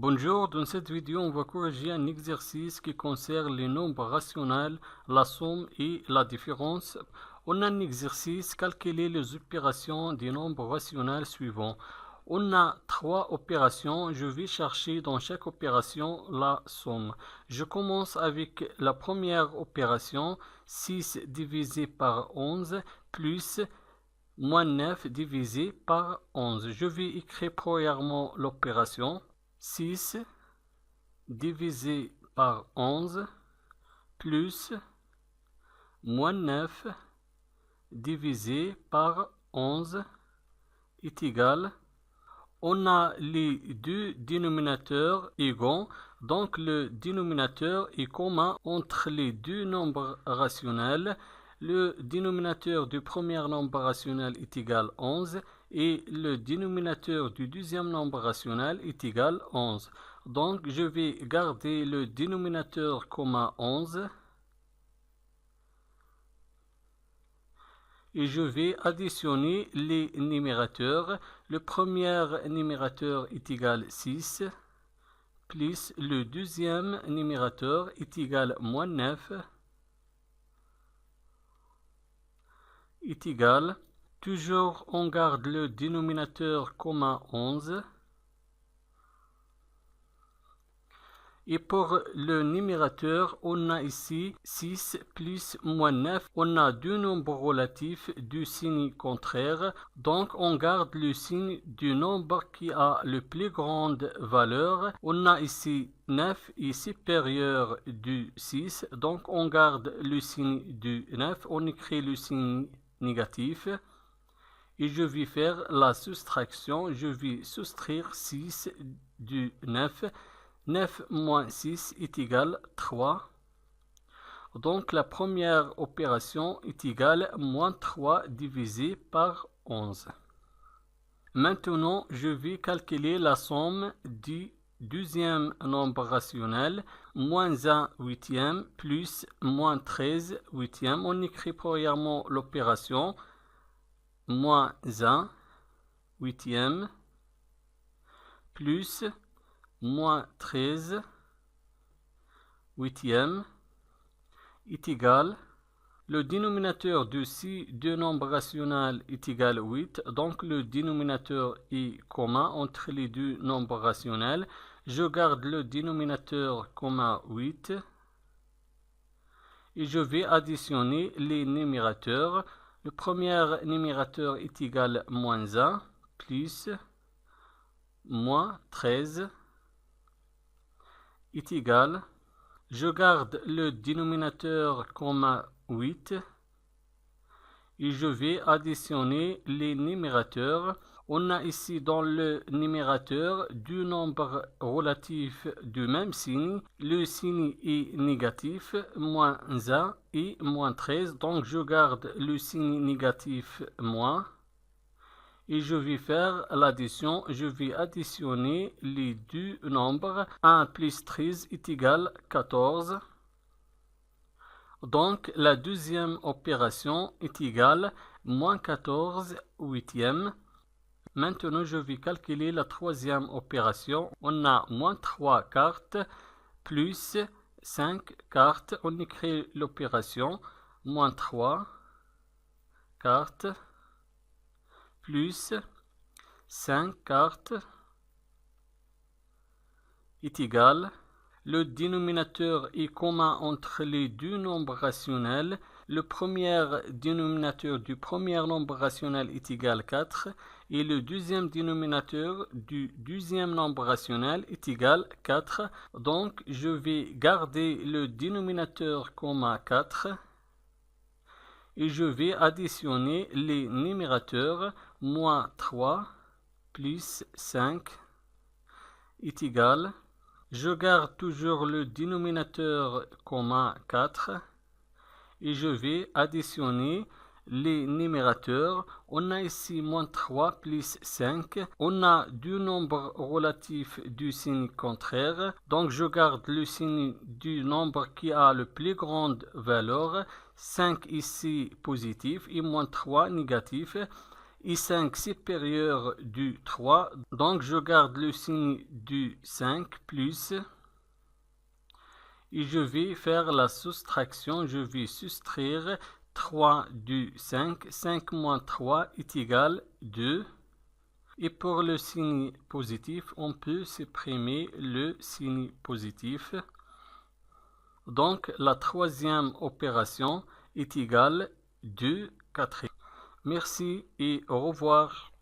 Bonjour, dans cette vidéo, on va corriger un exercice qui concerne les nombres rationnels, la somme et la différence. On a un exercice, calculer les opérations des nombres rationnels suivants. On a 3 opérations, je vais chercher dans chaque opération la somme. Je commence avec la première opération, 6 divisé par 11 plus moins 9 divisé par 11. Je vais écrire premièrement l'opération. 6 divisé par 11 plus moins 9 divisé par 11 est égal. On a les deux dénominateurs égaux, donc le dénominateur est commun entre les deux nombres rationnels. Le dénominateur du premier nombre rationnel est égal à 11 et le dénominateur du deuxième nombre rationnel est égal à 11. Donc je vais garder le dénominateur commun 11 et je vais additionner les numérateurs. Le premier numérateur est égal à 6 plus le deuxième numérateur est égal à moins 9 est égal, toujours on garde le dénominateur commun 11 et pour le numérateur on a ici 6 plus moins 9, on a deux nombres relatifs du signe contraire, donc on garde le signe du nombre qui a le plus grande valeur. On a ici 9 est supérieur du 6, donc on garde le signe du 9, on écrit le signe négatif et je vais faire la soustraction. Je vais soustraire 6 du 9. 9 moins 6 est égal à 3. Donc la première opération est égale à moins 3 divisé par 11. Maintenant, je vais calculer la somme du deuxième nombre rationnel, moins 1 huitième plus moins 13 huitième. On écrit premièrement l'opération, moins 1 huitième plus moins 13 huitième est égal. Le dénominateur de ces deux nombres rationnels est égal à 8, donc le dénominateur est commun entre les deux nombres rationnels. Je garde le dénominateur commun 8 et je vais additionner les numérateurs. Le premier numérateur est égal à moins 1 plus moins 13 est égal. Je garde le dénominateur commun 8 et je vais additionner les numérateurs. On a ici dans le numérateur deux nombres relatifs du même signe. Le signe est négatif, moins 1 et moins 13. Donc je garde le signe négatif moins. Et je vais faire l'addition, je vais additionner les deux nombres. 1 plus 13 est égal à 14. Donc la deuxième opération est égale à moins 14 huitième. Maintenant je vais calculer la troisième opération. On a moins 3 cartes plus 5 cartes. On écrit l'opération moins 3 cartes plus 5 cartes est égal. Le dénominateur est commun entre les deux nombres rationnels. Le premier dénominateur du premier nombre rationnel est égal à 4 et le deuxième dénominateur du deuxième nombre rationnel est égal à 4. Donc je vais garder le dénominateur commun 4 et je vais additionner les numérateurs. Moins 3 plus 5 est égal. Je garde toujours le dénominateur commun 4 et je vais additionner les numérateurs. On a ici moins 3 plus 5. On a deux nombres relatifs du signe contraire. Donc je garde le signe du nombre qui a le plus grande valeur. 5 ici positif et moins 3 négatif. I5 supérieur du 3, donc je garde le signe du 5 plus, et je vais faire la soustraction, je vais soustraire 3 du 5, 5 moins 3 est égal 2, et pour le signe positif, on peut supprimer le signe positif. Donc la troisième opération est égale 2 quatrièmes. Merci et au revoir.